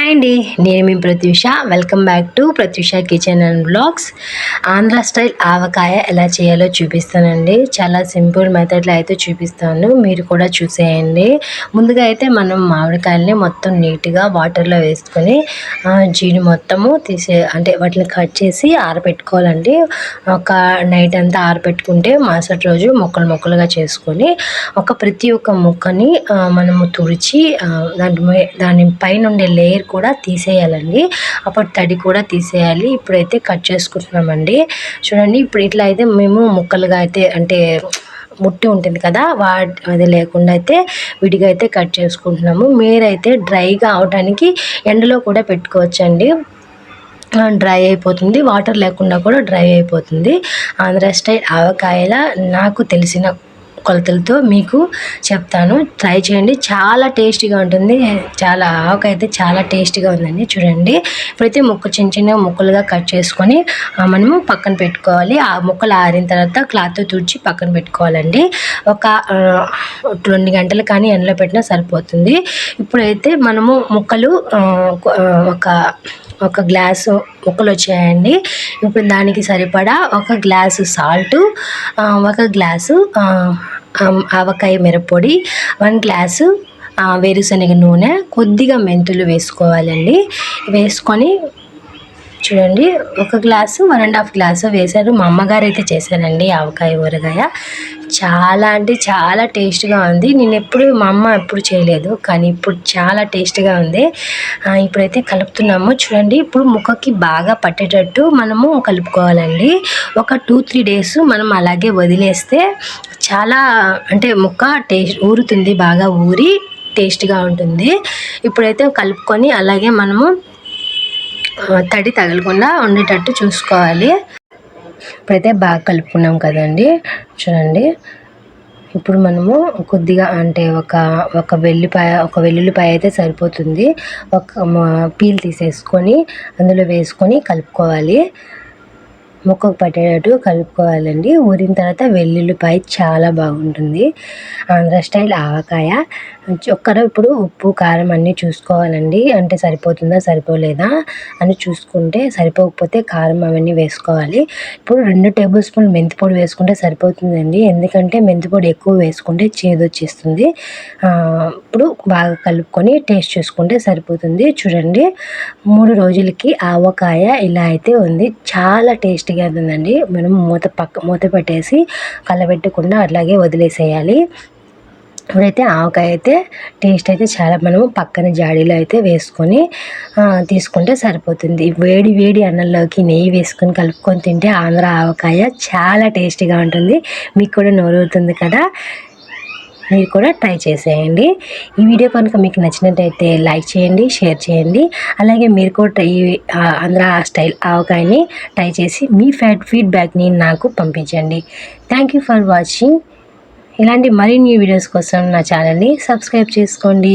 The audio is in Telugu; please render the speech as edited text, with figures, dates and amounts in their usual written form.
హాయ్ అండి, నేను మీ Pratyusha. Welcome back to Pratyusha kitchen and blogs. Andhra style avakaya ఎలా చేయాలో చూపిస్తానండి. చాలా సింపుల్ మెథడ్లో అయితే చూపిస్తాను, మీరు కూడా చూసేయండి. ముందుగా అయితే మనం మామిడికాయలని మొత్తం నీట్గా వాటర్లో వేసుకొని జీడి మొత్తము అంటే వాటిని కట్ చేసి ఆరబెట్టుకోవాలండి. ఒక నైట్ అంతా ఆరబెట్టుకుంటే మరుసటి రోజు ముక్కలుగా చేసుకొని ప్రతి ఒక్క ముక్కని మనము తుడిచి దాని పైన ఉండే లేయర్ కూడా తీసేయాలండి. అప్పుడు తడి కూడా తీసేయాలి. ఇప్పుడైతే కట్ చేసుకుంటున్నామండి. చూడండి, ఇప్పుడు ఇట్లా అయితే మేము ముక్కలుగా అయితే అంటే ముట్టి ఉంటుంది కదా, అది లేకుండా అయితే విడిగా అయితే కట్ చేసుకుంటున్నాము. మీరైతే డ్రైగా అవడానికి ఎండలో కూడా పెట్టుకోవచ్చండి. డ్రై అయిపోతుంది, వాటర్ లేకుండా కూడా డ్రై అయిపోతుంది. ఆంధ్ర స్టైల్ ఆవకాయల నాకు తెలిసిన కొలతలతో మీకు చెప్తాను, ట్రై చేయండి. చాలా టేస్టీగా ఉంటుంది. ఆవకాయ అయితే చాలా టేస్టీగా ఉందండి. చూడండి, ఇప్పుడైతే చిన్న ముక్కలుగా కట్ చేసుకొని మనము పక్కన పెట్టుకోవాలి. ఆ ముక్కలు ఆరిన తర్వాత క్లాత్తో తుడిచి పక్కన పెట్టుకోవాలండి. ఒక 2 గంటలు కానీ ఎండలో పెట్టినా సరిపోతుంది. ఇప్పుడైతే మనము ముక్కలు ఒక గ్లాసు ముక్కలు వచ్చాయండి. ఇప్పుడు దానికి సరిపడా 1 గ్లాసు సాల్టు, 1 గ్లాసు ఆవకాయ మిరప్పొడి, 1 గ్లాసు వేరుశనగ నూనె, కొద్దిగా మెంతులు వేసుకోవాలండి. వేసుకొని చూడండి, 1 గ్లాసు 1.5 గ్లాసు వేశారు. మా అమ్మగారు అయితే చేశారండి ఆవకాయ ఊరగాయ. చాలా అంటే చాలా టేస్ట్గా ఉంది. మా అమ్మ ఎప్పుడు చేయలేదు, కానీ ఇప్పుడు చాలా టేస్ట్గా ఉంది. ఇప్పుడైతే కలుపుతున్నాము. చూడండి, ఇప్పుడు ముక్కకి బాగా పట్టేటట్టు మనము కలుపుకోవాలండి. ఒక 2-3 డేస్ మనం అలాగే వదిలేస్తే చాలా అంటే ముక్క ఊరుతుంది, బాగా ఊరి టేస్ట్గా ఉంటుంది. ఇప్పుడైతే కలుపుకొని అలాగే మనము తడి తగలకుండా ఉండేటట్టు చూసుకోవాలి. ఇప్పుడైతే బాగా కలుపుకున్నాం కదండి. చూడండి, ఇప్పుడు మనము కొద్దిగా అంటే ఒక వెల్లుల్లిపాయ అయితే సరిపోతుంది. పీల్ తీసేసుకొని అందులో వేసుకొని కలుపుకోవాలి. ముక్కకు పట్టేటట్టు కలుపుకోవాలండి. ఊరిన తర్వాత వెల్లుల్లిపాయ చాలా బాగుంటుంది. ఆంధ్ర స్టైల్ ఆవకాయ. ఇప్పుడు ఉప్పు కారం అన్నీ చూసుకోవాలండి. అంటే సరిపోతుందా సరిపోలేదా అని చూసుకుంటే, సరిపోకపోతే కారం అవన్నీ వేసుకోవాలి. ఇప్పుడు 2 టేబుల్ స్పూన్లు మెంతిపొడి వేసుకుంటే సరిపోతుందండి. ఎందుకంటే మెంతిపొడి ఎక్కువ వేసుకుంటే చేదు వచ్చేస్తుంది. ఇప్పుడు బాగా కలుపుకొని టేస్ట్ చూసుకుంటే సరిపోతుంది. చూడండి, 3 రోజులకి ఆవకాయ ఇలా అయితే ఉంది. చాలా టేస్టీగా ఉందండి. మనం మూత పెట్టేసి కలబెట్టకుండా అట్లాగే వదిలేసేయాలి. ఇప్పుడైతే ఆవకాయ అయితే టేస్ట్ అయితే చాలా, మనము పక్కన జాడీలో అయితే వేసుకొని తీసుకుంటే సరిపోతుంది. వేడి అన్నంలోకి నెయ్యి వేసుకొని కలుపుకొని తింటే ఆంధ్ర ఆవకాయ చాలా టేస్టీగా ఉంటుంది. మీకు కూడా నోరూరుతుంది కదా, మీరు కూడా ట్రై చేసేయండి. ఈ వీడియో కనుక మీకు నచ్చినట్టయితే లైక్ చేయండి, షేర్ చేయండి. అలాగే మీరు కూడా ఈ ఆంధ్ర స్టైల్ ఆవకాయని ట్రై చేసి మీ ఫీడ్బ్యాక్ని నాకు పంపించండి. Thank you for watching. ఇలాంటి మరిన్ని వీడియోస్ కోసం నా ఛానల్ని సబ్స్క్రైబ్ చేసుకోండి.